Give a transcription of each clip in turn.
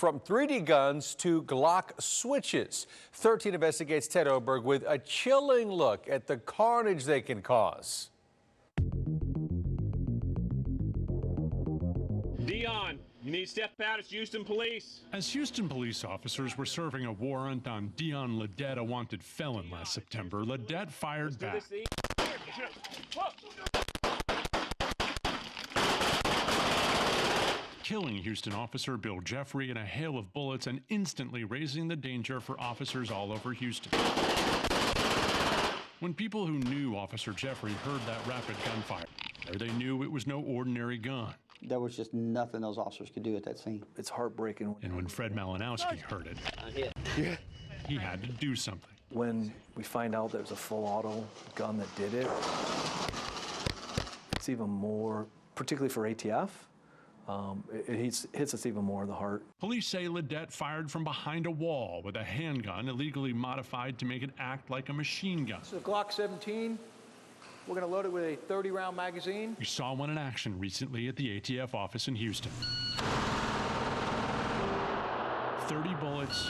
From 3D guns to Glock switches, 13 investigates Ted Oberg with a chilling look at the carnage they can cause. Dion, you need to step out. It's Houston Police. As Houston police officers were serving a warrant on Dion Ledette, a wanted felon, last September, Ledette fired back. Killing Houston officer Bill Jeffrey in a hail of bullets and instantly raising the danger for officers all over Houston. When people who knew Officer Jeffrey heard that rapid gunfire, they knew it was no ordinary gun. There was just nothing those officers could do at that scene. It's heartbreaking. And when Fred Malinowski heard it, he had to do something. When we find out there's a full auto gun that did it, it's even more, particularly for ATF, it hits us even more in the heart. Police say Ledette fired from behind a wall with a handgun illegally modified to make it act like a machine gun. This is a Glock 17. We're going to load it with a 30-round magazine. We saw one in action recently at the ATF office in Houston. 30 bullets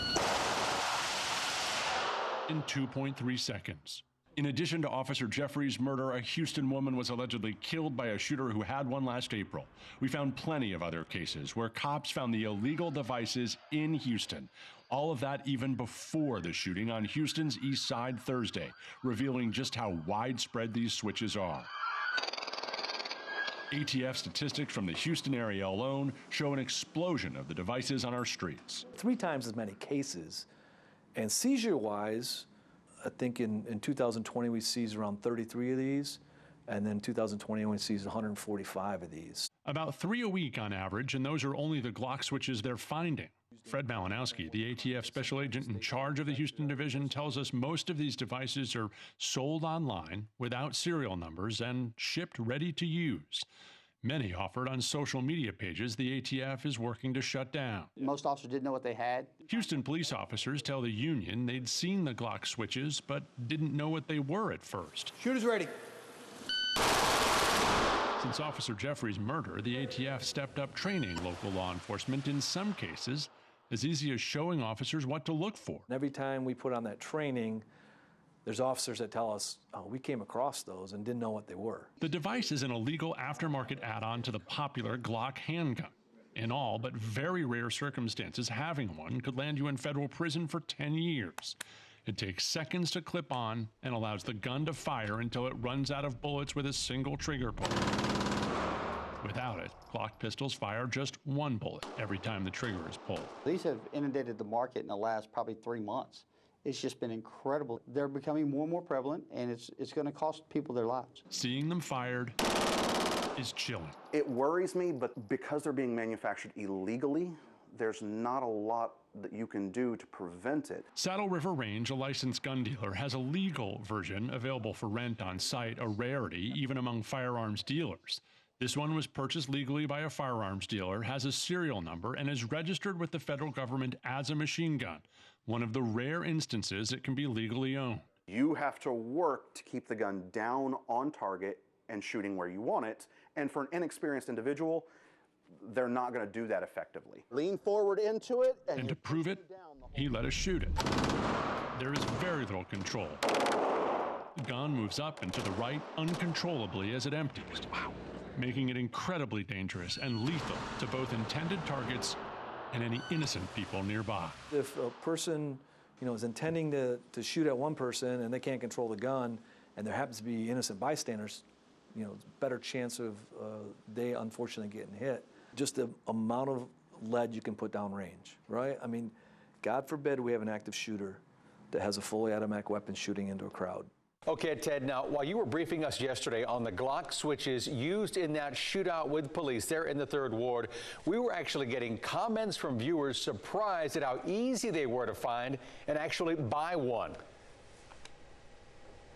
in 2.3 seconds. In addition to Officer Jeffrey's murder, a Houston woman was allegedly killed by a shooter who had one last April. We found plenty of other cases where cops found the illegal devices in Houston. All of that even before the shooting on Houston's East Side Thursday, revealing just how widespread these switches are. ATF statistics from the Houston area alone show an explosion of the devices on our streets. 3 times as many cases. And seizure-wise, I think in 2020 we seized around 33 of these, and then 2021 we seized 145 of these. About 3 a week on average, and those are only the Glock switches they're finding. Fred Malinowski, the ATF special agent in charge of the Houston division, tells us most of these devices are sold online without serial numbers and shipped ready to use. Many offered on social media pages the ATF is working to shut down. Most officers didn't know what they had. Houston police officers tell the union they'd seen the Glock switches, but didn't know what they were at first. Shooters ready. Since Officer Jeffrey's murder, the ATF stepped up training local law enforcement, in some cases as easy as showing officers what to look for. And every time we put on that training, there's officers that tell us, oh, we came across those and didn't know what they were. The device is an illegal aftermarket add-on to the popular Glock handgun. In all but very rare circumstances, having one could land you in federal prison for 10 years. It takes seconds to clip on and allows the gun to fire until it runs out of bullets with a single trigger pull. Without it, Glock pistols fire just 1 bullet every time the trigger is pulled. These have inundated the market in the last probably 3 months. It's just been incredible. They're becoming more and more prevalent, and it's going to cost people their lives. Seeing them fired is chilling. It worries me, but because they're being manufactured illegally, there's not a lot that you can do to prevent it. Saddle River Range, a licensed gun dealer, has a legal version available for rent on site, a rarity even among firearms dealers. This one was purchased legally by a firearms dealer, has a serial number, and is registered with the federal government as a machine gun, one of the rare instances it can be legally owned. You have to work to keep the gun down on target and shooting where you want it, and for an inexperienced individual, they're not going to do that effectively. Lean forward into it, and to prove it, he let us shoot it. There is very little control. The gun moves up and to the right uncontrollably as it empties, making it incredibly dangerous and lethal to both intended targets and any innocent people nearby. If a person, is intending to shoot at one person and they can't control the gun, and there happens to be innocent bystanders, better chance of they unfortunately getting hit. Just the amount of lead you can put down range, right? I mean, God forbid we have an active shooter that has a fully automatic weapon shooting into a crowd. Okay, Ted, now, while you were briefing us yesterday on the Glock switches used in that shootout with police there in the 3rd Ward, we were actually getting comments from viewers surprised at how easy they were to find and actually buy one.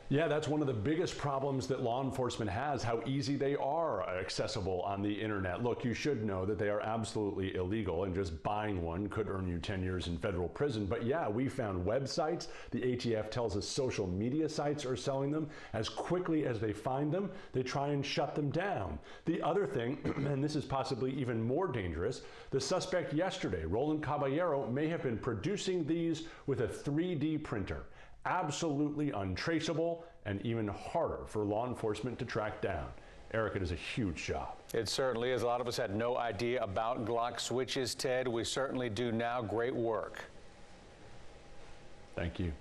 Yeah, that's one of the biggest problems that law enforcement has, how easy they are accessible on the internet. Look, you should know that they are absolutely illegal, and just buying one could earn you 10 years in federal prison. But yeah, we found websites. The ATF tells us social media sites are selling them. As quickly as they find them, they try and shut them down. The other thing, and this is possibly even more dangerous, the suspect yesterday, Roland Caballero, may have been producing these with a 3D printer. Absolutely untraceable and even harder for law enforcement to track down. Eric, it is a huge job. It certainly is. A lot of us had no idea about Glock switches, Ted. We certainly do now. Great work. Thank you.